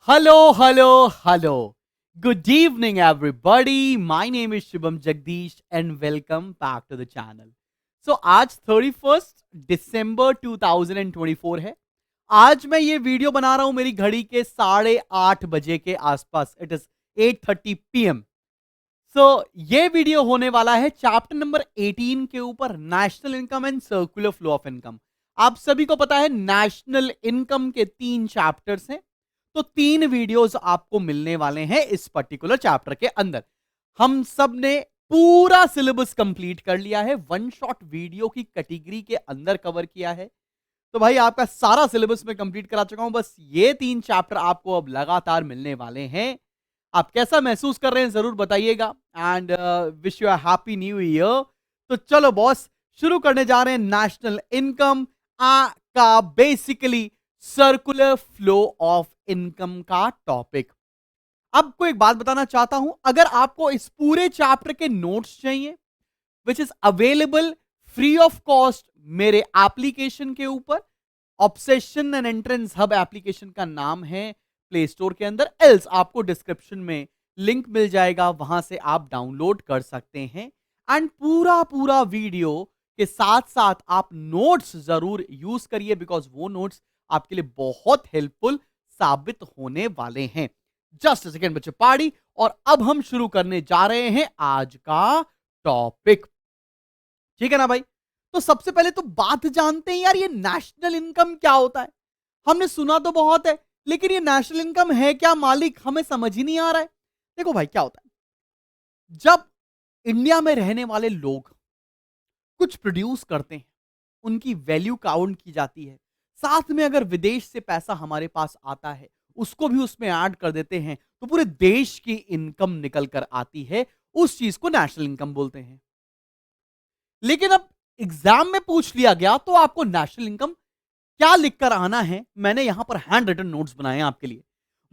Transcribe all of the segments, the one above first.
Hello, hello, hello. Good evening, everybody. My name is Shubham Jagdish, and welcome back to the channel. So, आज 31st दिसंबर 2024 है. आज मैं ये video बना रहा हूं मेरी घड़ी के 8:30 बजे के आसपास. It is 8:30 PM. ये वीडियो होने वाला है चैप्टर नंबर 18 के ऊपर, national income and circular flow of income. आप सभी को पता है नेशनल इनकम के 3 चैप्टर्स हैं. तो 3 वीडियोस आपको मिलने वाले हैं इस पर्टिकुलर चैप्टर के अंदर. हम सब ने पूरा सिलेबस कंप्लीट कर लिया है, वन शॉट वीडियो की कैटेगरी के अंदर कवर किया है. तो भाई आपका सारा सिलेबस मैं कंप्लीट करा चुका हूं. बस ये 3 चैप्टर आपको अब लगातार मिलने वाले हैं. आप कैसा महसूस कर रहे हैं जरूर बताइएगा. And wish you a happy new year. तो चलो बॉस, शुरू करने जा रहे हैं नेशनल इनकम का basically circular flow of income का टॉपिक. आपको एक बात बताना चाहता हूं, अगर आपको इस पूरे चैप्टर के नोट्स चाहिए which is available free of cost मेरे एप्लीकेशन के ऊपर, obsession and entrance hub application का नाम है प्ले स्टोर के अंदर, एल्स आपको डिस्क्रिप्शन में लिंक मिल जाएगा, वहां से आप डाउनलोड कर सकते हैं. एंड पूरा वीडियो के साथ साथ आप नोट्स जरूर यूज करिए, बिकॉज वो नोट्स आपके लिए बहुत हेल्पफुल साबित होने वाले हैं. जस्ट सेकेंड बच्चे पाड़ी. और अब हम शुरू करने जा रहे हैं आज का टॉपिक. ठीक है ना भाई? तो सबसे पहले तो बात जानते हैं यार, ये नेशनल इनकम क्या होता है. हमने सुना तो बहुत है, लेकिन ये नेशनल इनकम है क्या मालिक, हमें समझ ही नहीं आ रहा है. देखो भाई क्या होता है, जब इंडिया में रहने वाले लोग कुछ प्रोड्यूस करते हैं, उनकी वैल्यू काउंट की जाती है, साथ में अगर विदेश से पैसा हमारे पास आता है उसको भी उसमें ऐड कर देते हैं, तो पूरे देश की इनकम निकल कर आती है. उस चीज को नेशनल इनकम बोलते हैं. लेकिन अब एग्जाम में पूछ लिया गया तो आपको नेशनल इनकम क्या लिखकर आना है, मैंने यहां पर हैंड रिटन नोट्स बनाए हैं आपके लिए.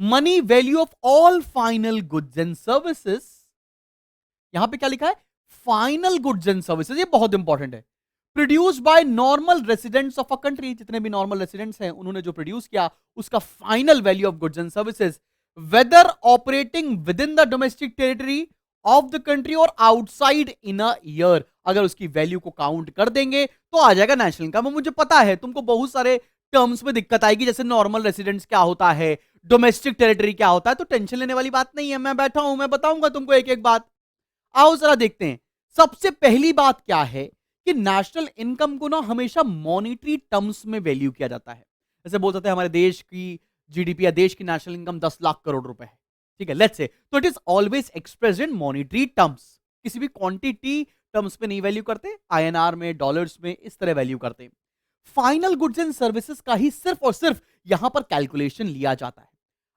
Money value of all final goods and services. यहां पे क्या लिखा है? Final goods and services. ये बहुत इंपॉर्टेंट है. Produce by normal residents of a country. जितने भी नॉर्मल रेसिडेंट्स हैं उन्होंने जो प्रोड्यूस किया उसका final value of goods and services, whether operating within the domestic territory of the country और आउटसाइड इन अ ईयर. अगर उसकी वैल्यू को काउंट कर देंगे तो आ जाएगा नेशनल इनकम. मुझे पता है तुमको बहुत सारे टर्म्स में दिक्कत आएगी, जैसे नॉर्मल रेसिडेंट्स क्या होता है, डोमेस्टिक टेरिटरी क्या होता है. तो टेंशन लेने वाली बात नहीं है, मैं बैठा हूं, मैं बताऊंगा तुमको एक एक बात. आओ जरा देखते हैं. सबसे पहली बात क्या है कि नेशनल इनकम को ना हमेशा मॉनिटरी टर्म्स में वैल्यू किया जाता है. जैसे बोल सकते हैं हमारे देश की जीडीपी या देश की नेशनल इनकम 10 लाख करोड़ रुपए है. ठीक है, लेट्स से. तो it is always expressed in monetary terms. किसी भी क्वांटिटी टर्म्स में नहीं वैल्यू करते, आईएनआर में, डॉलर्स में, इस तरह वैल्यू करते हैं. फाइनल गुड्स एंड सर्विसेज का ही सिर्फ और सिर्फ यहां पर कैलकुलेशन लिया जाता है.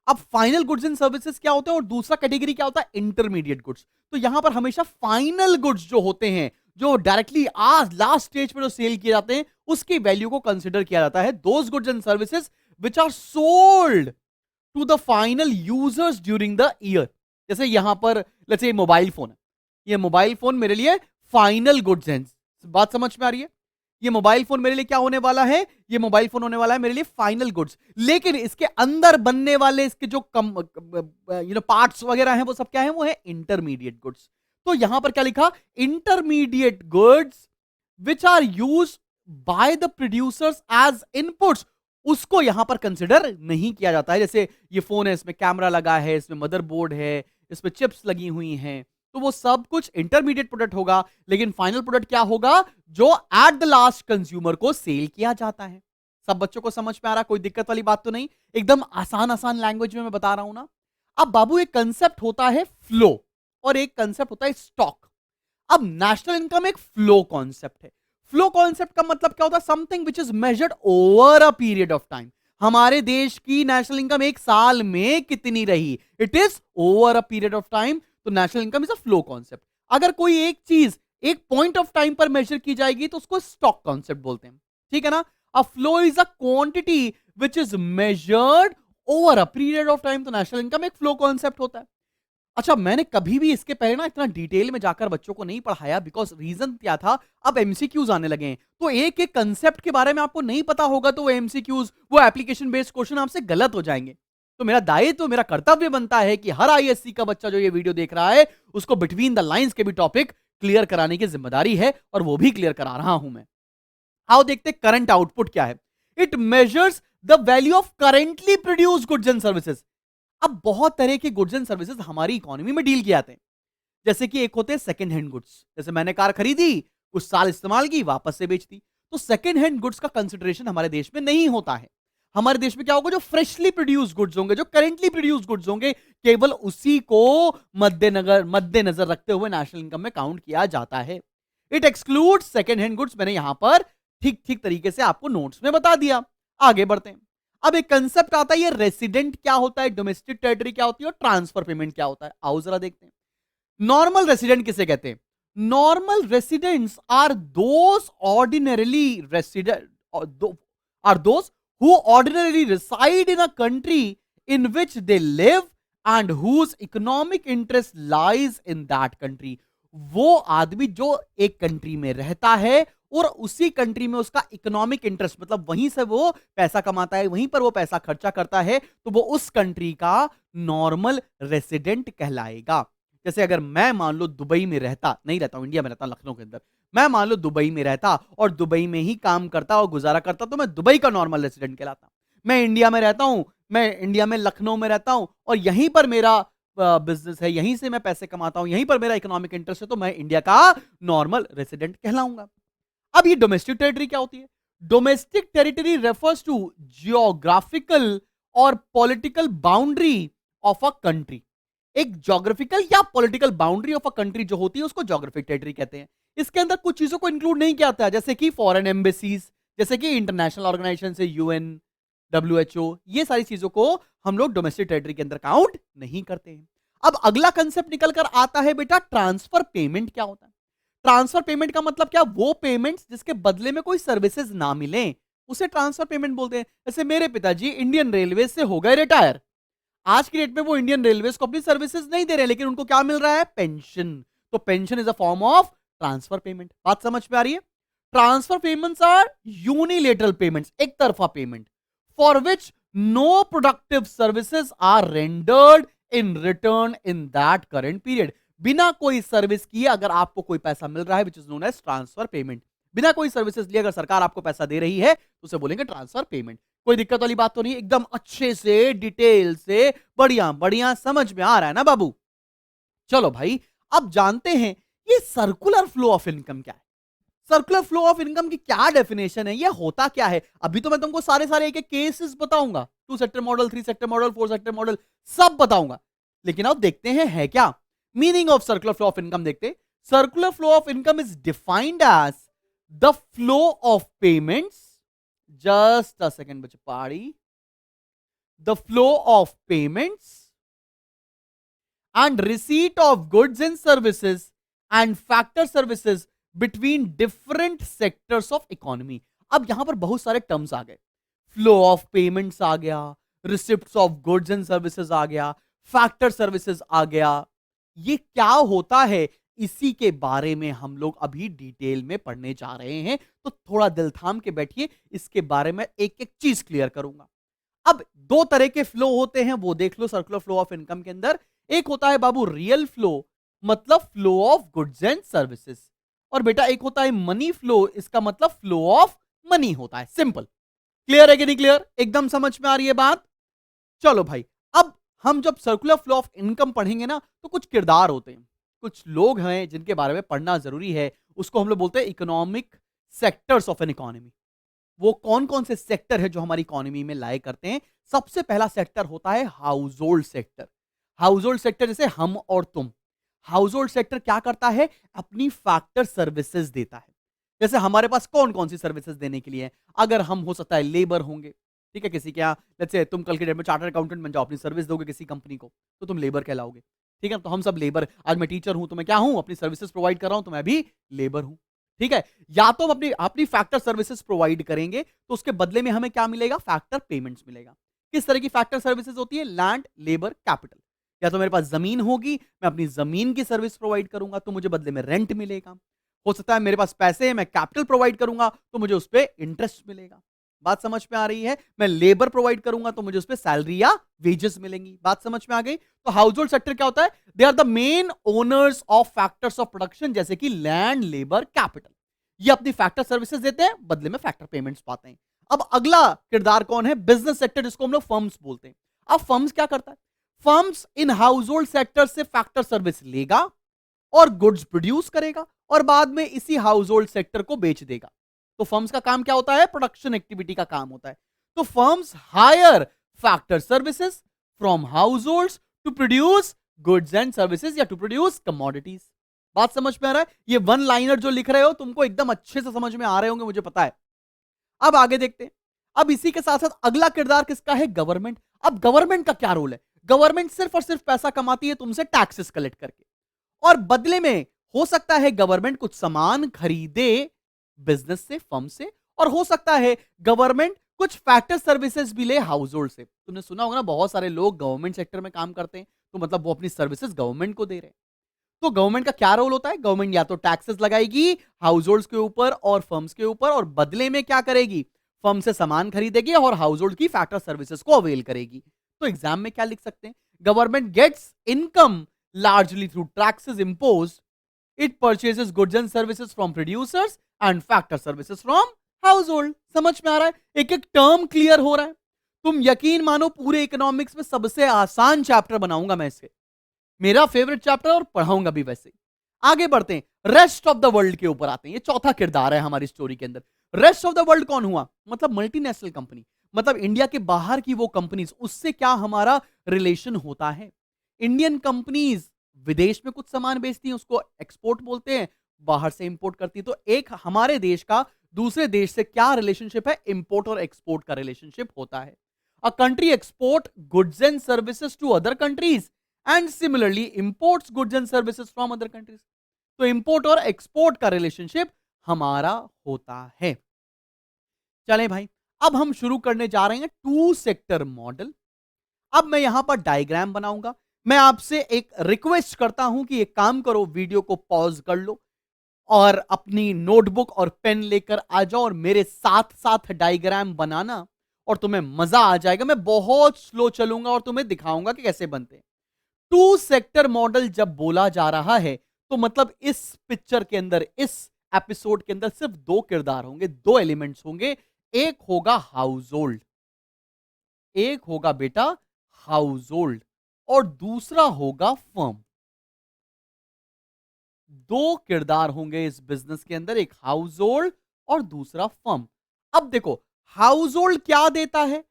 अब फाइनल गुड्स एंड सर्विसेज क्या होते हैं और दूसरा कैटेगरी क्या होता है? Intermediate goods. तो यहां पर हमेशा फाइनल गुड्स जो होते हैं, जो डायरेक्टली आज लास्ट स्टेज पर जो सेल किए जाते हैं, उसकी वैल्यू को कंसिडर किया जाता है. Those goods and services which are sold to the final users during the year. जैसे यहां पर लेट्स से मोबाइल फोन है. ये मोबाइल फोन मेरे लिए फाइनल गुड्स हैं. बात समझ में आ रही है? ये मोबाइल फोन मेरे लिए क्या होने वाला है? ये मोबाइल फोन होने वाला है मेरे लिए फाइनल गुड्स. लेकिन इसके अंदर बनने वाले इसके जो पार्ट्स वगैरह हैं वो सब क्या है? वो है इंटरमीडिएट गुड्स. तो यहां पर क्या लिखा? Intermediate goods which are use by the producers as inputs, उसको यहां पर कंसिडर नहीं किया जाता है. जैसे ये फोन है, इसमें कैमरा लगा है, इसमें मदरबोर्ड है, इसमें चिप्स लगी हुई हैं, तो वो सब कुछ इंटरमीडिएट प्रोडक्ट होगा. लेकिन फाइनल प्रोडक्ट क्या होगा? जो एट द लास्ट कंज्यूमर को सेल किया जाता है. सब बच्चों को समझ में आ रहा? कोई दिक्कत वाली बात तो नहीं? एकदम आसान आसान लैंग्वेज में मैं बता रहा हूं ना. अब बाबू एक कंसेप्ट होता है फ्लो और एक कंसेप्ट होता है स्टॉक. अब नेशनल इनकम एक फ्लो कॉन्सेप्ट है. फ्लो कॉन्सेप्ट का मतलब क्या होता है? Something which is measured over a period of time. हमारे देश की नेशनल इनकम एक साल में कितनी रही? It is over a period of time. तो national income is a flow concept. अगर कोई एक चीज एक पॉइंट ऑफ टाइम पर मेजर की जाएगी तो उसको स्टॉक कॉन्सेप्ट बोलते हैं. ठीक है ना? A flow is a quantity which is measured over a period of time. तो नेशनल इनकम एक फ्लो कॉन्सेप्ट होता है. अच्छा, मैंने कभी भी इसके पहले ना इतना डिटेल में जाकर बच्चों को नहीं पढ़ाया, बिकॉज रीजन क्या था, अब एमसीक्यूज आने लगे हैं, तो एक एक कंसेप्ट के बारे में आपको नहीं पता होगा तो वो एमसीक्यूज, वो एप्लीकेशन बेस्ड क्वेश्चन आपसे गलत हो जाएंगे. तो मेरा दायित्व, मेरा कर्तव्य बनता है कि हर आईएससी का बच्चा जो ये वीडियो देख रहा है उसको बिटवीन द लाइंस के भी टॉपिक क्लियर कराने की जिम्मेदारी है, और वो भी क्लियर करा रहा हूं मैं। आओ देखते हैं करंट आउटपुट क्या है। It measures the value of currently produce goods and services. अब बहुत तरह के गुड्स एंड सर्विसेज हमारी इकोनॉमी में डील किए जाते हैं। जैसे कि एक होते हैं सेकंड हैंड गुड्स, जैसे मैंने कार खरीदी, कुछ साल इस्तेमाल की, वापस से बेच दी, तो सेकंड हैंड गुड्स का कंसिडरेशन हमारे देश में नहीं होता है। हमारे देश में क्या होगा, जो फ्रेशली प्रोड्यूस गुड्स होंगे, जो करेंटली प्रोड्यूस गुड्स होंगे, केवल उसी को मद्देनजर रखते हुए नेशनल इनकम में काउंट किया जाता है। It exclude second hand goods. मैंने यहां पर ठीक ठीक तरीके से आपको नोट्स में बता दिया। आगे बढ़ते हैं। अब एक कंसेप्ट आता है, ये रेसिडेंट क्या होता है, डोमेस्टिक टेरिटरी क्या होती है, और ट्रांसफर पेमेंट क्या होता है। आओ जरा देखते हैं। नॉर्मल रेसिडेंट किसे कहते हैं? Normal residents are those ordinarily resident are those who ordinarily reside in a country in which they live and whose economic interest lies in that country। वो आदमी जो एक कंट्री में रहता है और उसी कंट्री में उसका इकोनॉमिक इंटरेस्ट, मतलब वहीं से वो पैसा कमाता है, वहीं पर वो पैसा खर्चा करता है, तो वो उस कंट्री का नॉर्मल रेसिडेंट कहलाएगा। जैसे अगर मैं मान लो दुबई में रहता, नहीं रहता हूं, इंडिया में रहता, लखनऊ के अंदर, मैं मान लो दुबई में रहता और दुबई में ही काम करता और गुजारा करता, तो मैं दुबई का नॉर्मल रेसिडेंट कहलाता। मैं इंडिया में रहता हूं, मैं इंडिया में लखनऊ में रहता हूं और यहीं पर मेरा बिजनेस है, यहीं से मैं पैसे कमाता हूं, यहीं पर मेरा इकोनॉमिक इंटरेस्ट है, तो मैं इंडिया का नॉर्मल रेसिडेंट कहलाऊंगा। अब ये डोमेस्टिक टेरिटरी क्या होती है? Domestic territory refers to geographical और political boundary of a country. एक ज्योग्राफिकल या political boundary of a country जो होती है उसको ज्योग्राफिक टेरिटरी कहते हैं। इसके अंदर कुछ चीजों को इंक्लूड नहीं किया जाता है, जैसे कि फॉरेन एम्बेसीज, जैसे कि इंटरनेशनल ऑर्गेनाइजेशन से यूएन, डब्ल्यूएचओ, ये सारी चीजों को हम लोग डोमेस्टिक टेरिटरी के अंदर काउंट नहीं करते हैं। अब अगला कंसेप्ट निकल कर आता है बेटा, ट्रांसफर पेमेंट क्या होता है? ट्रांसफर पेमेंट का मतलब क्या? वो पेमेंट्स जिसके बदले में कोई सर्विसेज ना मिले उसे ट्रांसफर पेमेंट बोलते हैं। जैसे मेरे पिताजी इंडियन रेलवे से हो गए रिटायर, आज की डेट में वो इंडियन रेलवेज को अपनी सर्विसेज नहीं दे रहे, लेकिन उनको क्या मिल रहा है? पेंशन। तो pension is a form of transfer payment. बात समझ में आ रही है? Transfer payments are unilateral payments, एक तरफा payment, for which no productive services are rendered in return in that current period. बिना कोई सर्विस किए अगर आपको कोई पैसा मिल रहा है, which is known as transfer payment. बिना कोई सर्विसेज लिए अगर सरकार आपको पैसा दे रही है तो उसे बोलेंगे ट्रांसफर पेमेंट। कोई दिक्कत वाली बात तो नहीं? एकदम अच्छे से डिटेल से बढ़िया बढ़िया समझ में आ रहा है ना बाबू? चलो भाई, अब जानते हैं ये सर्कुलर फ्लो ऑफ इनकम क्या है। सर्कुलर फ्लो ऑफ इनकम की क्या डेफिनेशन है, ये होता क्या है? अभी तो मैं तुमको सारे सारे एक एक केसेस बताऊंगा, 2 sector model, 3 sector model, 4 sector model, सब बताऊंगा। लेकिन अब देखते हैं है क्या meaning of circular flow of income. देखते, circular flow of income is defined as the flow of payments, just a second बच्चे पहाड़ी, the flow of payments and receipt of goods and services and factor services between different sectors of economy। अब यहां पर बहुत सारे terms आ गए, flow of payments आ गया, receipts of goods and services आ गया, फैक्टर सर्विसेज आ गया। ये क्या होता है, इसी के बारे में हम लोग अभी डिटेल में पढ़ने जा रहे हैं, तो थोड़ा दिल थाम के बैठिए, इसके बारे में एक एक चीज क्लियर करूंगा। अब 2 तरह के फ्लो होते हैं, वो देख लो सर्कुलर फ्लो ऑफ इनकम के अंदर। एक होता है बाबू रियल फ्लो, मतलब flow of goods and services, और बेटा एक होता है मनी फ्लो, इसका मतलब फ्लो ऑफ मनी होता है। सिंपल, क्लियर है कि नहीं क्लियर? एकदम समझ में आ रही है बात? चलो भाई, अब हम जब सर्कुलर फ्लो ऑफ इनकम पढ़ेंगे ना, तो कुछ किरदार होते हैं, कुछ लोग हैं जिनके बारे में पढ़ना जरूरी है। उसको हम लोग बोलते हैं economic sectors of an economy. वो कौन कौन से सेक्टर है जो हमारी इकोनॉमी में लाए करते हैं? सबसे पहला सेक्टर होता है house hold sector. House hold sector जैसे हम और तुम। हाउस होल्ड सेक्टर क्या करता है? अपनी फैक्टर सर्विसेज देता है। जैसे हमारे पास कौन कौन सी सर्विसेज देने के लिए है? अगर हम हो सकता है लेबर होंगे, ठीक है, किसी के यहाँ, लेट्स से तुम कल के डेट में चार्टर्ड अकाउंटेंट बन जाओ, अपनी सर्विस दोगे किसी कंपनी को, तो तुम लेबर कहलाओगे। ठीक है, तो हम सब लेबर। आज मैं टीचर हूं तो मैं क्या हूं? अपनी सर्विसेज प्रोवाइड कर रहा हूं, तो मैं भी लेबर हूं। ठीक है, या तो हम अपनी अपनी फैक्टर सर्विसेज प्रोवाइड करेंगे तो उसके बदले में हमें क्या मिलेगा? फैक्टर पेमेंट्स मिलेगा। किस तरह की फैक्टर सर्विसेज होती है? Land, labour, capital. या तो मेरे पास जमीन होगी, मैं अपनी जमीन की सर्विस प्रोवाइड करूंगा तो मुझे बदले में रेंट मिलेगा। हो सकता है मेरे पास पैसे हैं, मैं कैपिटल प्रोवाइड करूंगा तो मुझे उस पर इंटरेस्ट मिलेगा। बात समझ में आ रही है? मैं लेबर प्रोवाइड करूंगा तो मुझे उस पर सैलरी या वेजेस मिलेंगी। बात समझ में आ गई? तो हाउस होल्ड सेक्टर क्या होता है? They are the main owners of factors of production, जैसे कि लैंड, लेबर, कैपिटल। ये अपनी फैक्टर सर्विसेज देते हैं, बदले में फैक्टर पेमेंट्स पाते हैं। अब अगला किरदार कौन है? बिजनेस सेक्टर, जिसको हम लोग फर्म्स बोलते हैं। अब फर्म्स क्या करता है? Firms in house hold sector से फैक्टर सर्विस लेगा और गुड्स प्रोड्यूस करेगा और बाद में इसी हाउस होल्ड सेक्टर को बेच देगा। तो फर्म्स का काम क्या होता है? प्रोडक्शन एक्टिविटी का काम होता है। तो firms hire factor services from households to produce goods and services या टू प्रोड्यूस कमोडिटीज। बात समझ में आ रहा है? ये वन लाइनर जो लिख रहे हो तुमको एकदम अच्छे से समझ में आ रहे होंगे, मुझे पता है। अब आगे देखते हैं। अब इसी के साथ साथ अगला किरदार किसका है? गवर्नमेंट। अब गवर्नमेंट का क्या रोल है? गवर्नमेंट सिर्फ और सिर्फ पैसा कमाती है तुमसे टैक्सेस कलेक्ट करके, और बदले में हो सकता है गवर्नमेंट कुछ सामान खरीदे बिजनेस से, फर्म से, और हो सकता है गवर्नमेंट कुछ फैक्टर सर्विसेज भी ले हाउस होल्ड से। तुमने सुना होगा ना, बहुत सारे लोग गवर्नमेंट सेक्टर में काम करते हैं, तो मतलब वो अपनी सर्विसेज गवर्नमेंट को दे रहे हैं। तो गवर्नमेंट का क्या रोल होता है? गवर्नमेंट या तो टैक्सेस लगाएगी हाउस होल्ड्स के ऊपर और फर्म्स के ऊपर, और बदले में क्या करेगी? फर्म से सामान खरीदेगी और हाउस होल्ड की फैक्टर सर्विसेज को अवेल करेगी। तो एग्जाम में क्या लिख सकते हैं? Government gets income largely through taxes imposed. It purchases goods and services from producers and factor services from household. समझ में आ रहा है? एक एक टर्म क्लियर हो रहा है। तुम यकीन मानो पूरे इकोनॉमिक्स में सबसे आसान चैप्टर बनाऊंगा मैं इसे, मेरा फेवरेट चैप्टर, और पढ़ाऊंगा भी वैसे। आगे बढ़ते हैं, रेस्ट ऑफ द वर्ल्ड के ऊपर आते हैं। ये चौथा किरदार है हमारी स्टोरी के अंदर। रेस्ट ऑफ द वर्ल्ड कौन हुआ? मतलब मल्टीनेशनल कंपनी, मतलब इंडिया के बाहर की वो कंपनीज, उससे क्या हमारा रिलेशन होता है? इंडियन कंपनीज विदेश में कुछ सामान बेचती हैं, उसको एक्सपोर्ट बोलते हैं, बाहर से इंपोर्ट करती है। तो एक हमारे देश का दूसरे देश से क्या रिलेशनशिप है? इंपोर्ट और एक्सपोर्ट का रिलेशनशिप होता है। A country export goods and services to other countries and similarly imports goods and services from other countries. तो इंपोर्ट और एक्सपोर्ट का रिलेशनशिप हमारा होता है। चलें भाई, अब हम शुरू करने जा रहे हैं टू सेक्टर मॉडल। अब मैं यहां पर डायग्राम बनाऊंगा। मैं आपसे एक रिक्वेस्ट करता हूं कि एक काम करो, वीडियो को पॉज कर लो और अपनी नोटबुक और पेन लेकर आ जाओ और मेरे साथ साथ डायग्राम बनाना, और तुम्हें मजा आ जाएगा। मैं बहुत स्लो चलूंगा और तुम्हें दिखाऊंगा कि कैसे बनते हैं। टू सेक्टर मॉडल जब बोला जा रहा है तो मतलब इस पिक्चर के अंदर, इस एपिसोड के अंदर सिर्फ दो किरदार होंगे, दो एलिमेंट्स होंगे। एक होगा हाउस होल्ड, एक होगा बेटा हाउस होल्ड, और दूसरा होगा फर्म। दो किरदार होंगे इस बिजनेस के अंदर, एक हाउस होल्ड और दूसरा फर्म। अब देखो, हाउस होल्ड क्या देता है?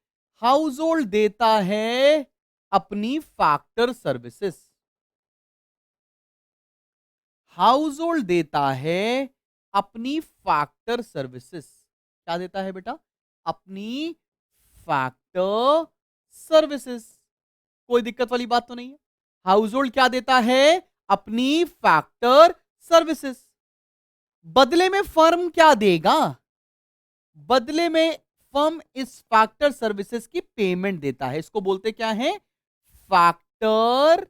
हाउस होल्ड देता है अपनी फैक्टर सर्विसेज। हाउस होल्ड देता है अपनी फैक्टर सर्विसेज। क्या देता है बेटा? अपनी फैक्टर सर्विसेज। कोई दिक्कत वाली बात तो नहीं है। हाउस होल्ड क्या देता है? अपनी फैक्टर सर्विसेज। बदले में फर्म क्या देगा? बदले में फर्म इस फैक्टर सर्विसेज की पेमेंट देता है। इसको बोलते क्या है? Factor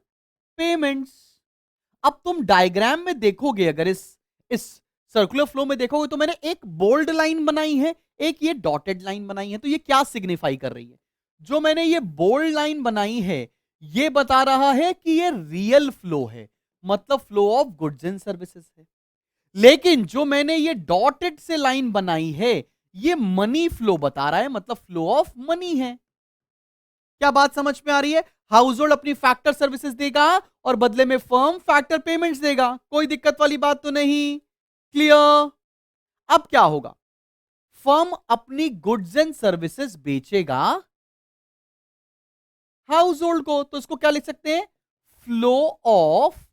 payments. अब तुम डायग्राम में देखोगे, अगर इस सर्कुलर फ्लो में देखोगे, तो मैंने एक बोल्ड लाइन बनाई है, एक ये डॉटेड लाइन बनाई है। तो ये क्या सिग्निफाई कर रही है? जो मैंने ये बोल्ड लाइन बनाई है, ये बता रहा है कि ये रियल फ्लो है, मतलब flow of goods and services है। लेकिन जो मैंने ये डॉटेड से लाइन बनाई है, ये मनी फ्लो बता रहा है, मतलब फ्लो ऑफ मनी है। क्या बात समझ में आ रही है? हाउस होल्ड अपनी फैक्टर सर्विसेज देगा और बदले में फर्म फैक्टर पेमेंट्स देगा। कोई दिक्कत वाली बात तो नहीं? क्लियर? अब क्या होगा? फर्म अपनी गुड्स एंड सर्विसेज बेचेगा हाउस होल्ड को, तो इसको क्या लिख सकते हैं? Flow of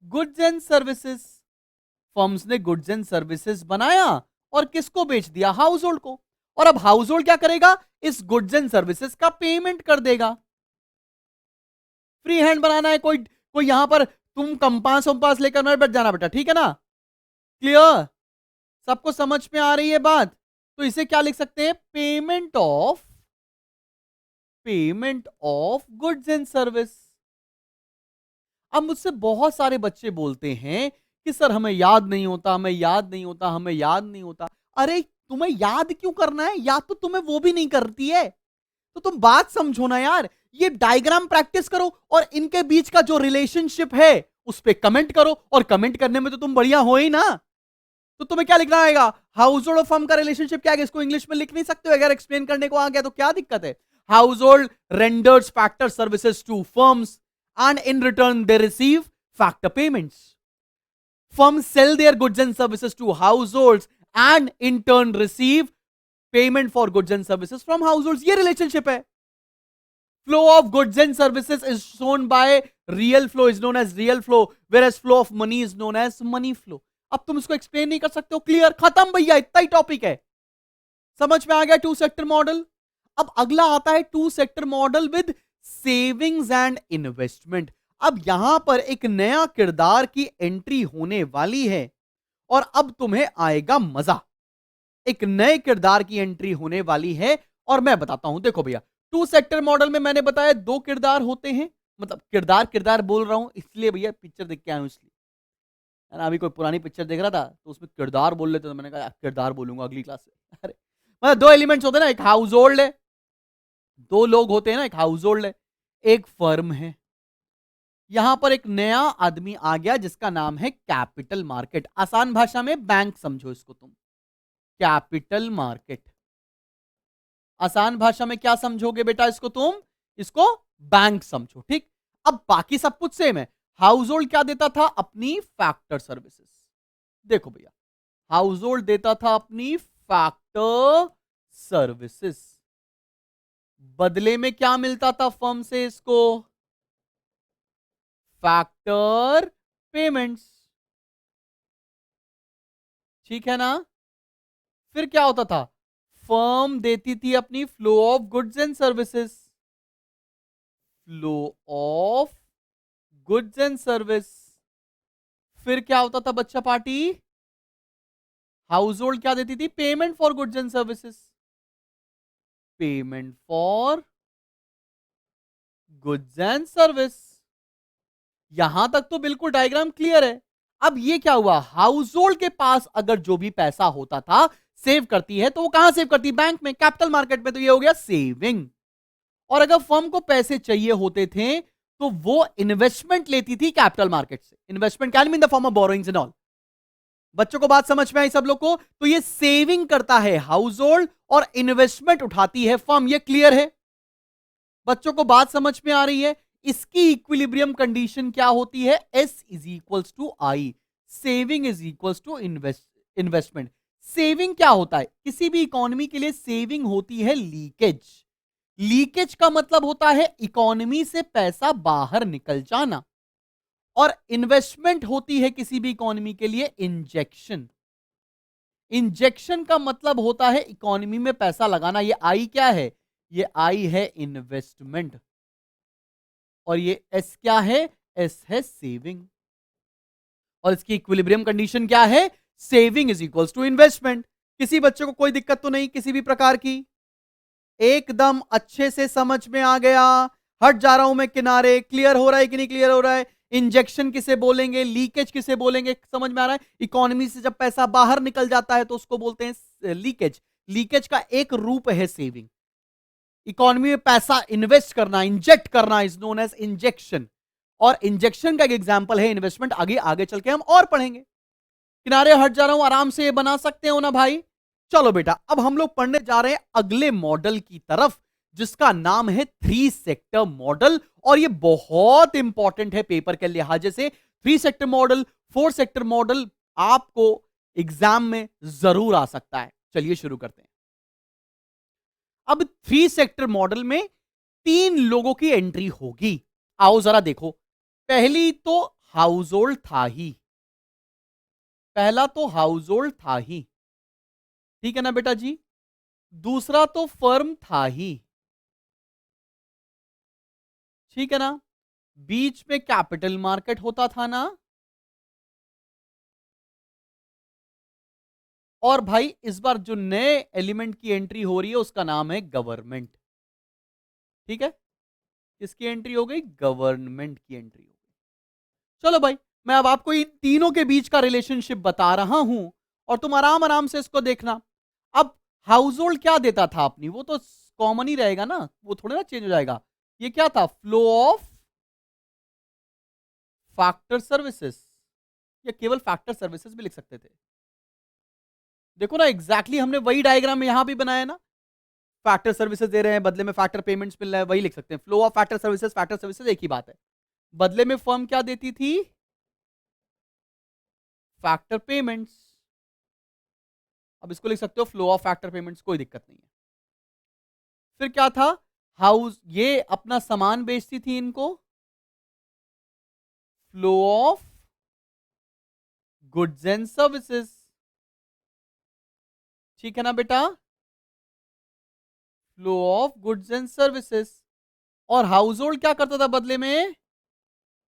goods and services. Firms ने गुड्स एंड सर्विसेज बनाया और किसको बेच दिया? हाउस होल्ड को। और अब हाउस होल्ड क्या करेगा? इस गुड्स एंड सर्विसेज का पेमेंट कर देगा। फ्री हैंड बनाना है, कोई कोई यहां पर तुम कंपास वंपास लेकर मत बैठ जाना बेटा, ठीक है ना? क्लियर? सबको समझ में आ रही है बात? तो इसे क्या लिख सकते हैं? Payment of goods and service. अब मुझसे बहुत सारे बच्चे बोलते हैं कि सर हमें याद नहीं होता, हमें याद नहीं होता, हमें याद नहीं होता। अरे तुम्हें याद क्यों करना है, या तो तुम्हें वो भी नहीं करती है, तो तुम बात समझो ना यार। ये डायग्राम प्रैक्टिस करो और इनके बीच का जो रिलेशनशिप है उस पर कमेंट करो, और कमेंट करने में तो तुम बढ़िया हो ही ना। तो तुम्हें क्या लिखना आएगा, हाउस होल्ड और फर्म का रिलेशनशिप क्या है, इसको इंग्लिश में लिख नहीं सकते हो, अगर एक्सप्लेन करने को आ गया तो क्या दिक्कत है। Household renders factor services to firms and in return they receive factor payments. Firms sell their goods and services to households and in turn receive payment for goods and services from households. ये relationship है. Flow of goods and services is shown by real flow is known as real flow, whereas flow of money is known as money flow. अब तुम इसको explain नहीं कर सकते हो, clear, खत्म भैया, इतना ही टॉपिक है। समझ में आ गया टू सेक्टर मॉडल। अब अगला आता है two sector model with savings and investment. अब यहां पर एक नया किरदार की एंट्री होने वाली है और अब तुम्हें आएगा मजा। एक नए किरदार की एंट्री होने वाली है और मैं बताता हूं। देखो भैया, टू सेक्टर मॉडल में मैंने बताया दो किरदार होते हैं, मतलब किरदार किरदार बोल रहा हूं इसलिए भैया पिक्चर देख के आया हूं इसलिए, है ना। अभी कोई पुरानी पिक्चर देख रहा था तो उसमें किरदार बोल लेते, तो मैंने कहा किरदार बोलूंगा अगली क्लास से। अरे मतलब दो एलिमेंट्स होते हैं ना, एक हाउस होल्ड है, दो लोग होते हैं ना, एक हाउस होल्ड है, एक फर्म है। यहां पर एक नया आदमी आ गया जिसका नाम है कैपिटल मार्केट। आसान भाषा में बैंक समझो इसको तुम, कैपिटल मार्केट। आसान भाषा में क्या समझोगे बेटा इसको तुम, इसको बैंक समझो, ठीक। अब बाकी सब कुछ सेम है। हाउस होल्ड क्या देता था, अपनी फैक्टर सर्विसेज। देखो भैया, हाउस होल्ड देता था अपनी फैक्टर सर्विसेज, बदले में क्या मिलता था फर्म से इसको, फैक्टर पेमेंट्स, ठीक है ना। फिर क्या होता था, फर्म देती थी अपनी flow of goods and services, flow of goods and service. फिर क्या होता था बच्चा पार्टी, हाउस होल्ड क्या देती थी, payment for goods and services, payment for goods and service. यहां तक तो बिल्कुल डायग्राम क्लियर है। अब ये क्या हुआ, हाउस होल्ड के पास अगर जो भी पैसा होता था सेव करती है, तो वो कहां सेव करती है, बैंक में, कैपिटल मार्केट में। तो ये हो गया सेविंग। और अगर फर्म को पैसे चाहिए होते थे तो वो इन्वेस्टमेंट लेती थी कैपिटल मार्केट से। Investment can mean the form of borrowings and all. बच्चों को बात समझ में आई सब लोग को। तो ये सेविंग करता है हाउस होल्ड और इन्वेस्टमेंट उठाती है फर्म। ये क्लियर है बच्चों को, बात समझ में आ रही है। इसकी इक्विलिब्रियम कंडीशन क्या होती है, S is equals to I, saving is equals to investment. Saving क्या होता है, किसी भी इकोनॉमी के लिए सेविंग होती है लीकेज। लीकेज का मतलब होता है इकोनॉमी से पैसा बाहर निकल जाना, और इन्वेस्टमेंट होती है किसी भी इकोनॉमी के लिए इंजेक्शन। इंजेक्शन का मतलब होता है इकोनॉमी में पैसा लगाना। ये आई क्या है, ये आई है इन्वेस्टमेंट, और ये एस क्या है, एस है सेविंग। और इसकी इक्विलिब्रियम कंडीशन क्या है, saving is equals to investment. किसी बच्चे को कोई दिक्कत तो नहीं किसी भी प्रकार की, एकदम अच्छे से समझ में आ गया। हट जा रहा हूं मैं किनारे, क्लियर हो रहा है कि नहीं क्लियर हो रहा है। इंजेक्शन किसे बोलेंगे, लीकेज किसे बोलेंगे, समझ में आ रहा है। इकोनॉमी से जब पैसा बाहर निकल जाता है तो उसको बोलते हैं लीकेज। लीकेज का एक रूप है सेविंग। इकोनॉमी में पैसा इन्वेस्ट करना, इंजेक्ट करना इज नोन एज इंजेक्शन, और इंजेक्शन का एक एग्जांपल है इन्वेस्टमेंट। आगे आगे चल के हम और पढ़ेंगे। किनारे हट जा रहा हूं, आराम से ये बना सकते हो ना भाई। चलो बेटा, अब हम लोग पढ़ने जा रहे हैं अगले मॉडल की तरफ जिसका नाम है थ्री सेक्टर मॉडल, और ये बहुत इंपॉर्टेंट है पेपर के लिहाज से। Three sector model, four sector model आपको एग्जाम में जरूर आ सकता है। चलिए शुरू करते हैं। अब थ्री सेक्टर मॉडल में तीन लोगों की एंट्री होगी। आओ जरा देखो। पहली तो हाउस होल्ड था ही, पहला तो हाउस होल्ड था ही, ठीक है ना बेटा जी। दूसरा तो फर्म था ही, ठीक है ना। बीच में कैपिटल मार्केट होता था ना। और भाई इस बार जो नए एलिमेंट की एंट्री हो रही है उसका नाम है गवर्नमेंट, ठीक है। किसकी एंट्री हो गई, गवर्नमेंट की एंट्री हो गई। चलो भाई, मैं अब आपको इन तीनों के बीच का रिलेशनशिप बता रहा हूं और तुम आराम आराम से इसको देखना। हाउस होल्ड क्या देता था अपनी, वो तो कॉमन ही रहेगा ना, वो थोड़ा ना चेंज हो जाएगा। ये क्या था, फ्लो ऑफ फैक्टर सर्विसेज, या केवल फैक्टर सर्विसेज भी लिख सकते थे। देखो ना एग्जैक्टली हमने वही डायग्राम यहां भी बनाया ना, फैक्टर सर्विसेज दे रहे हैं, बदले में फैक्टर पेमेंट्स मिल रहा है, वही लिख सकते हैं। फ्लो ऑफ फैक्टर सर्विसेज एक ही बात है। बदले में फर्म क्या देती थी, फैक्टर पेमेंट्स। अब इसको लिख सकते हो फ्लो ऑफ फैक्टर पेमेंट्स, कोई दिक्कत नहीं है। फिर क्या था, हाउस ये अपना सामान बेचती थी इनको, flow of goods and services. ठीक है ना बेटा, flow of goods and services. और हाउस होल्ड क्या करता था बदले में,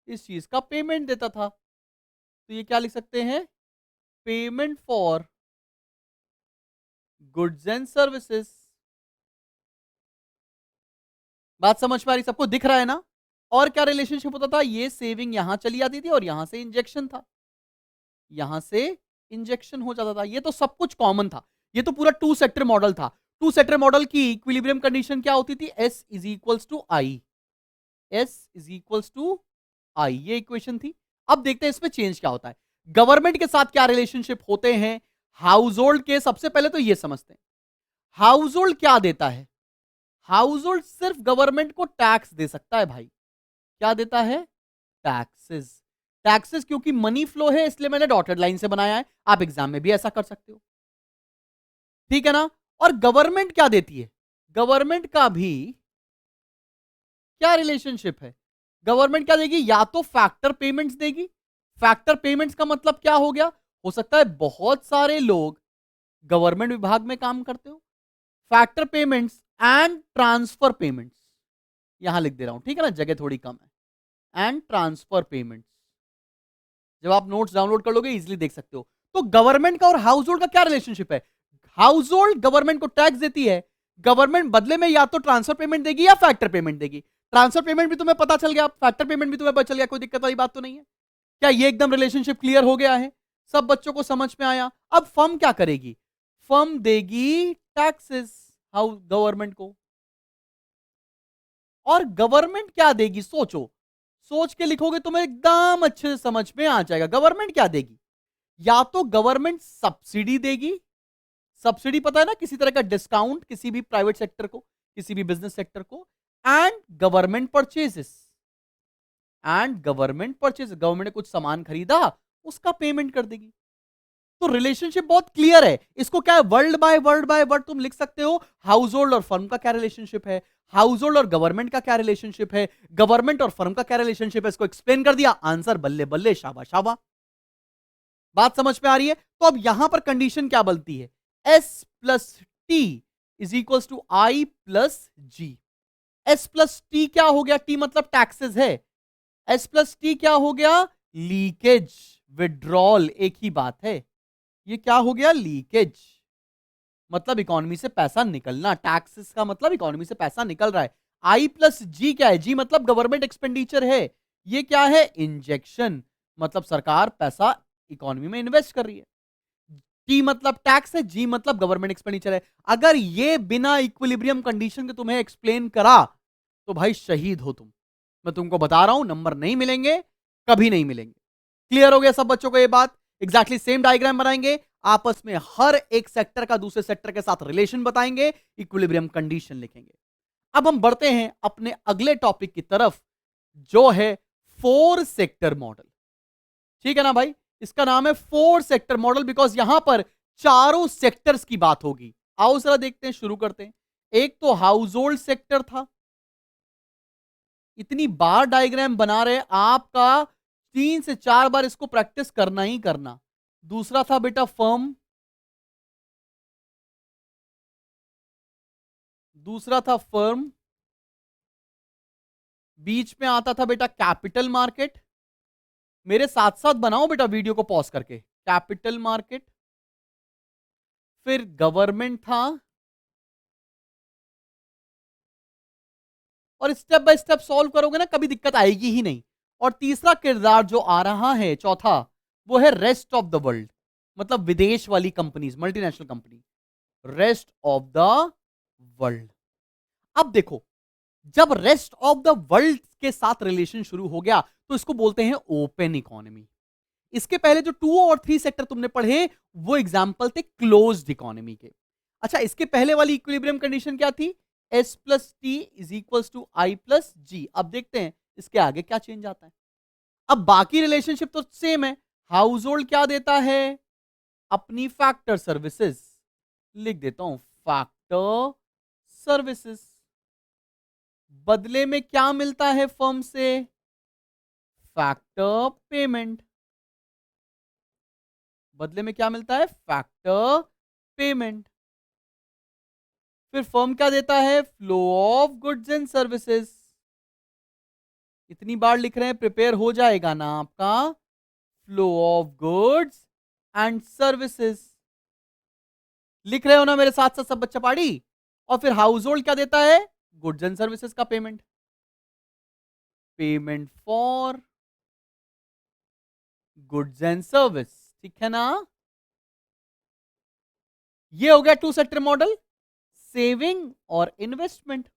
इस चीज का पेमेंट देता था। तो ये क्या लिख सकते हैं, payment for goods and services. बात समझ में आ रही, सबको दिख रहा है ना। और क्या रिलेशनशिप होता था, ये सेविंग यहां चली जाती थी और यहां से इंजेक्शन था, यहां से इंजेक्शन हो जाता था। ये तो सब कुछ कॉमन था, ये तो पूरा टू सेक्टर मॉडल था। टू सेक्टर मॉडल की इक्विलिब्रियम कंडीशन क्या होती थी, S is equals to I, S is equals to I, ये इक्वेशन थी। अब देखते हैं इसमें चेंज क्या होता है, गवर्नमेंट के साथ क्या रिलेशनशिप होते हैं, हाउस होल्ड के। सबसे पहले तो ये समझते हैं, हाउस होल्ड क्या देता है, हाउस होल्ड सिर्फ गवर्नमेंट को टैक्स दे सकता है भाई। क्या देता है, टैक्सेस। टैक्सेस क्योंकि मनी फ्लो है इसलिए मैंने डॉटेड लाइन से बनाया है, आप एग्जाम में भी ऐसा कर सकते हो, ठीक है ना। और गवर्नमेंट क्या देती है, गवर्नमेंट का भी क्या रिलेशनशिप है, गवर्नमेंट क्या देगी, या तो फैक्टर पेमेंट्स देगी। फैक्टर पेमेंट्स का मतलब क्या हो गया, हो सकता है बहुत सारे लोग गवर्नमेंट विभाग में काम करते हो। Factor payments and transfer payments, यहां लिख दे रहा हूं, ठीक है ना, जगह थोड़ी कम है। एंड ट्रांसफर पेमेंट्स, जब आप नोट्स डाउनलोड कर लोगे इजीली देख सकते हो। तो गवर्नमेंट का और हाउस होल्ड का क्या रिलेशनशिप है, हाउस होल्ड गवर्नमेंट को टैक्स देती है, गवर्नमेंट बदले में या तो ट्रांसफर पेमेंट देगी या फैक्टर पेमेंट देगी। ट्रांसफर पेमेंट भी तुम्हें पता चल गया, फैक्टर पेमेंट भी तुम्हें पता चल गया, कोई दिक्कत वाली बात तो नहीं है। क्या ये एकदम रिलेशनशिप क्लियर हो गया है, सब बच्चों को समझ में आया। अब फर्म क्या करेगी, फर्म देगी टैक्सेस हाउस गवर्नमेंट को, और गवर्नमेंट क्या देगी, सोचो, सोच के लिखोगे तुम्हें एकदम अच्छे से समझ में आ जाएगा। गवर्नमेंट क्या देगी, या तो गवर्नमेंट सब्सिडी देगी, सब्सिडी पता है ना, किसी तरह का डिस्काउंट किसी भी प्राइवेट सेक्टर को, किसी भी बिजनेस सेक्टर को। And government purchases, and government purchase, government ने कुछ सामान खरीदा उसका पेमेंट कर देगी। तो रिलेशनशिप बहुत क्लियर है। इसको क्या है, वर्ल्ड बाय वर्ड तुम लिख सकते हो। हाउस होल्ड और फर्म का क्या रिलेशनशिप है, हाउस होल्ड और गवर्नमेंट का क्या रिलेशनशिप है, गवर्नमेंट और फर्म का क्या रिलेशनशिप है, इसको एक्सप्लेन कर दिया, आंसर बल्ले बल्ले, शाबा शाबा। बात समझ में आ रही है। तो अब यहां पर कंडीशन क्या बनती है, S plus T is equal to I plus G. S plus T क्या हो गया, टी मतलब टैक्सेस है, एस प्लस टी क्या हो गया, लीकेज, विड्रॉल, एक ही बात है। ये क्या हो गया, लीकेज, मतलब इकोनॉमी से पैसा निकलना, टैक्सेस का मतलब इकोनॉमी से पैसा निकल रहा है। आई प्लस जी क्या है, जी मतलब गवर्नमेंट एक्सपेंडिचर है, ये क्या है, इंजेक्शन, मतलब सरकार पैसा इकोनॉमी में इन्वेस्ट कर रही है। टी मतलब टैक्स है, जी मतलब गवर्नमेंट एक्सपेंडिचर है। अगर ये बिना इक्विलिब्रियम कंडीशन के तुम्हें एक्सप्लेन करा तो भाई शहीद हो तुम, मैं तुमको बता रहा हूं, नंबर नहीं मिलेंगे, कभी नहीं मिलेंगे। क्लियर हो गया सब बच्चों को ये बात। एग्जैक्टली सेम डायग्राम बनाएंगे, आपस में हर एक सेक्टर का दूसरे सेक्टर के साथ रिलेशन बताएंगे, इक्विलिब्रियम कंडीशन लिखेंगे। अब हम बढ़ते हैं अपने अगले टॉपिक की तरफ, जो है फोर सेक्टर मॉडल। ठीक है ना भाई, इसका नाम है फोर सेक्टर मॉडल, बिकॉज यहां पर चारों सेक्टर्स की बात होगी। आओ जरा देखते हैं, शुरू करते हैं। एक तो हाउस होल्ड सेक्टर था, इतनी बार डायग्राम बना रहे आपका 3 से 4 बार इसको प्रैक्टिस करना ही करना। दूसरा था बेटा फर्म, दूसरा था फर्म, बीच में आता था बेटा कैपिटल मार्केट। मेरे साथ साथ बनाओ बेटा वीडियो को पॉज करके, कैपिटल मार्केट, फिर गवर्नमेंट था, और स्टेप बाय स्टेप सॉल्व करोगे ना कभी दिक्कत आएगी ही नहीं। और तीसरा किरदार जो आ रहा है, चौथा, वो है रेस्ट ऑफ द वर्ल्ड, मतलब विदेश वाली companies, multinational company. Rest of the world. अब देखो, जब रेस्ट ऑफ द वर्ल्ड के साथ रिलेशन शुरू हो गया तो इसको बोलते हैं ओपन इकोनॉमी। इसके पहले जो 2 और 3 सेक्टर तुमने पढ़े वो एग्जांपल थे क्लोज्ड इकोनॉमी के। अच्छा, इसके पहले वाली इक्विलिब्रियम कंडीशन क्या थी? S plus T is equal to I plus G. अब देखते हैं इसके आगे क्या चेंज आता है। अब बाकी रिलेशनशिप तो सेम है। हाउस होल्ड क्या देता है? अपनी फैक्टर सर्विसेज। लिख देता हूं फैक्टर सर्विसेज। बदले में क्या मिलता है फर्म से? Factor payment. बदले में क्या मिलता है? Factor payment. फिर फर्म क्या देता है? Flow of goods and services. इतनी बार लिख रहे हैं, प्रिपेयर हो जाएगा ना आपका। Flow of goods and services लिख रहे हो ना मेरे साथ साथ सब बच्चा पाड़ी। और फिर हाउस होल्ड क्या देता है? गुड्स एंड सर्विसेज का payment. Payment for goods and service. ठीक है ना? ये हो गया 2 सेक्टर मॉडल, सेविंग और इन्वेस्टमेंट।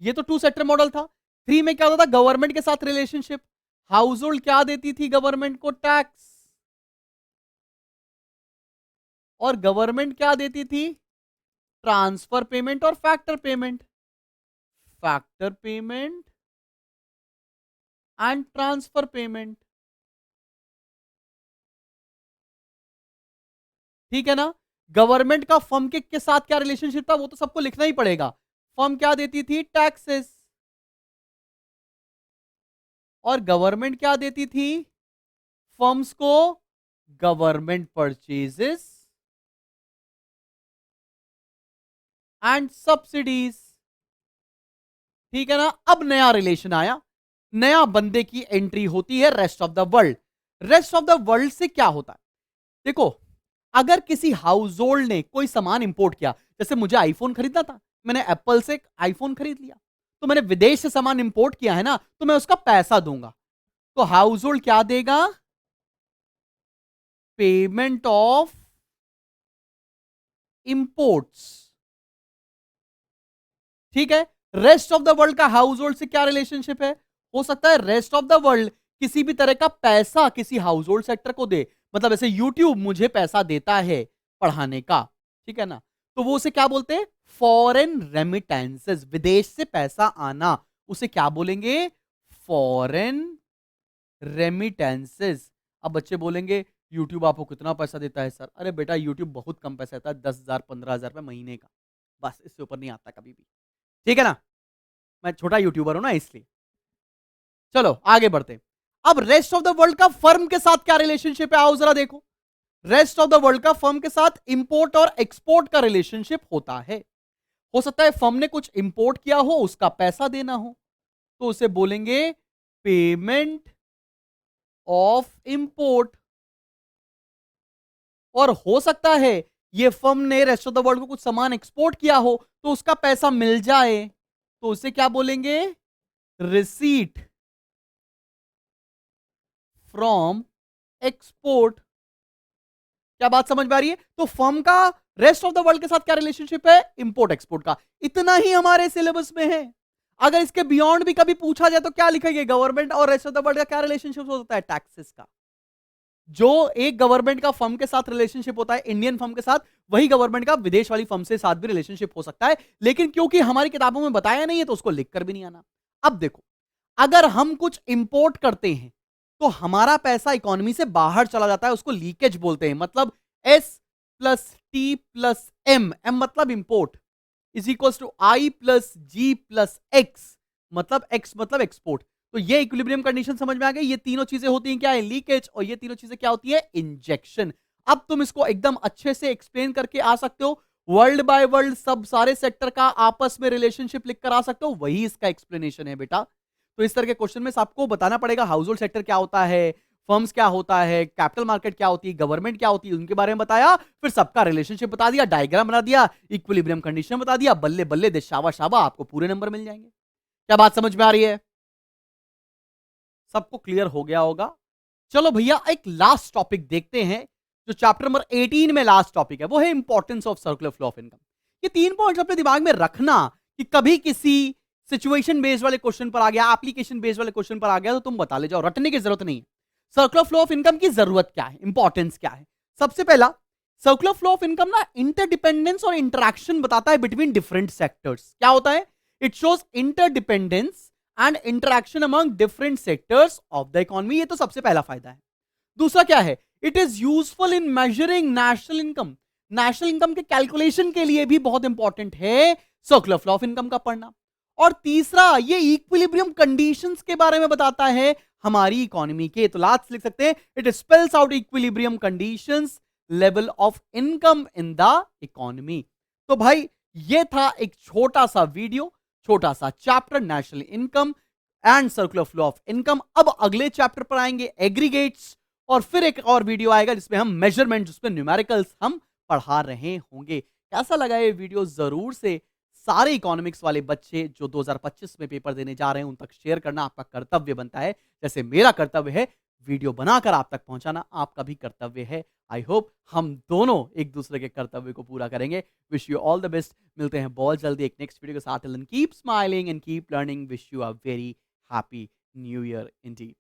ये तो 2 सेक्टर मॉडल था। 3 में क्या होता था? गवर्नमेंट के साथ रिलेशनशिप। हाउस होल्ड क्या देती थी गवर्नमेंट को? टैक्स। और गवर्नमेंट क्या देती थी? ट्रांसफर पेमेंट और factor payment. Factor payment and transfer payment. ठीक है ना? गवर्नमेंट का फर्म के साथ क्या रिलेशनशिप था वो तो सबको लिखना ही पड़ेगा। फर्म क्या देती थी? टैक्सेस। और गवर्नमेंट क्या देती थी फर्म्स को? Government purchases and subsidies. ठीक है ना? अब नया रिलेशन आया, नया बंदे की एंट्री होती है rest of the world. Rest of the world से क्या होता है? देखो, अगर किसी हाउस होल्ड ने कोई सामान इंपोर्ट किया, जैसे मुझे आईफोन खरीदना था, मैंने एप्पल से आईफोन खरीद लिया, तो मैंने विदेश से सामान इंपोर्ट किया है ना, तो मैं उसका पैसा दूंगा। तो हाउस होल्ड क्या देगा? Payment of imports. ठीक है? रेस्ट ऑफ द वर्ल्ड का हाउस होल्ड से क्या रिलेशनशिप है? हो सकता है रेस्ट ऑफ द वर्ल्ड किसी भी तरह का पैसा किसी हाउस होल्ड सेक्टर को दे। मतलब ऐसे यूट्यूब मुझे पैसा देता है पढ़ाने का, ठीक है ना, तो वो उसे क्या बोलते हैं? Foreign remittances. विदेश से पैसा आना, उसे क्या बोलेंगे? Foreign remittances. अब बच्चे बोलेंगे यूट्यूब आपको कितना पैसा देता है सर? अरे बेटा, यूट्यूब बहुत कम पैसा देता है, 10,000 15,000 रुपए महीने का, बस इससे ऊपर नहीं आता कभी भी। ठीक है ना? मैं छोटा यूट्यूबर हूं ना, इसलिए। चलो आगे बढ़ते। अब रेस्ट ऑफ द वर्ल्ड का फर्म के साथ क्या रिलेशनशिप है? आओ जरा देखो। रेस्ट ऑफ द वर्ल्ड का फर्म के साथ इंपोर्ट और एक्सपोर्ट का रिलेशनशिप होता है। हो सकता है फर्म ने कुछ इंपोर्ट किया हो, उसका पैसा देना हो, तो उसे बोलेंगे पेमेंट ऑफ इंपोर्ट। और हो सकता है ये फर्म ने रेस्ट ऑफ द वर्ल्ड को कुछ सामान एक्सपोर्ट किया हो, तो उसका पैसा मिल जाए, तो उसे क्या बोलेंगे? Receipt from export. क्या बात समझ में आ रही है? तो फर्म का रेस्ट ऑफ द वर्ल्ड के साथ क्या रिलेशनशिप है? इंपोर्ट एक्सपोर्ट का। इतना ही हमारे सिलेबस में है। अगर इसके बियॉन्ड भी कभी पूछा जाए तो क्या लिखेंगे? गवर्नमेंट और रेस्ट ऑफ द वर्ल्ड का क्या रिलेशनशिप हो सकता है? टैक्सेस का। जो एक गवर्नमेंट का फर्म के साथ रिलेशनशिप होता है इंडियन फर्म के साथ, वही गवर्नमेंट का विदेश वाली फर्म से साथ भी रिलेशनशिप हो सकता है। लेकिन क्योंकि हमारी किताबों में बताया नहीं है तो उसको लिखकर भी नहीं आना। अब देखो, अगर हम कुछ इंपोर्ट करते हैं तो हमारा पैसा इकोनॉमी से बाहर चला जाता है, उसको लीकेज बोलते हैं। मतलब S plus T plus M, M मतलब import, is equal to I plus G plus X, मतलब एक्स मतलब एक्सपोर्ट। तो ये इक्विलिब्रियम कंडीशन समझ में आ गई। ये तीनों चीजें होती हैं क्या है? लीकेज। और ये तीनों चीजें क्या होती है? इंजेक्शन। अब तुम इसको एकदम अच्छे से एक्सप्लेन करके आ सकते हो, वर्ल्ड बाय वर्ल्ड सब सारे सेक्टर का आपस में रिलेशनशिप लिख कर आ सकते हो, वही इसका एक्सप्लेनेशन है बेटा। तो इस तरह के क्वेश्चन में आपको बताना पड़ेगा हाउस होल्ड सेक्टर क्या होता है, फर्म्स क्या होता है, कैपिटल मार्केट क्या होती है, गवर्नमेंट क्या होती है, उनके बारे में बताया, फिर सबका रिलेशनशिप बता दिया, डायग्राम बना दिया, इक्विलिब्रियम कंडीशन बता दिया, बल्ले बल्ले दे शाबा शाबा, आपको पूरे नंबर मिल जाएंगे। क्या बात समझ में आ रही है? सबको क्लियर हो गया होगा। चलो भैया, एक लास्ट टॉपिक देखते हैं जो चैप्टर नंबर 18 में लास्ट टॉपिक है, वो है importance of circular flow of income. ये 3 पॉइंट्स अपने दिमाग में रखना कि कभी किसी सिचुएशन बेस्ड वाले क्वेश्चन पर आ गया, एप्लीकेशन बेस्ड वाले क्वेश्चन पर आ गया, तो तुम बता ले जाओ, रटने की जरूरत नहीं है। सर्कुलर फ्लो ऑफ इनकम की जरूरत क्या है, इंपॉर्टेंस क्या है? सबसे पहला, सर्कुलर फ्लो ऑफ इनकम ना इंटरडिपेंडेंस और इंटरैक्शन बताता है बिटवीन डिफरेंट सेक्टर्स। क्या होता है? It shows interdependence and interaction among different sectors of the economy. ये तो सबसे पहला फायदा है। दूसरा क्या है? It is useful in measuring national income. National income के कैलकुलेशन के लिए भी बहुत इंपॉर्टेंट है सर्कुलर फ्लो ऑफ इनकम का पढ़ना। और तीसरा, ये इक्विलिब्रियम कंडीशंस के बारे में बताता है हमारी इकोनॉमी के। तो लास्ट लिख सकते हैं, it spells out equilibrium conditions, level of income in the economy. तो भाई ये था एक छोटा सा वीडियो, छोटा सा chapter, national income and circular flow of income. अब अगले चैप्टर पर आएंगे एग्रीगेट्स, और फिर एक और वीडियो आएगा जिसमें हम मेजरमेंट, जिसमें न्यूमेरिकल्स हम पढ़ा रहे होंगे। कैसा लगा ये वीडियो? जरूर से सारे इकोनॉमिक्स वाले बच्चे जो 2025 में पेपर देने जा रहे हैं उन तक शेयर करना आपका कर्तव्य बनता है, जैसे मेरा कर्तव्य है वीडियो बनाकर आप तक पहुंचाना, आपका भी कर्तव्य है। आई होप हम दोनों एक दूसरे के कर्तव्य को पूरा करेंगे। Wish you all the best. मिलते हैं बहुत जल्दी एक नेक्स्ट वीडियो के साथ। Keep smiling and keep learning. Wish you a very happy new year Indeed.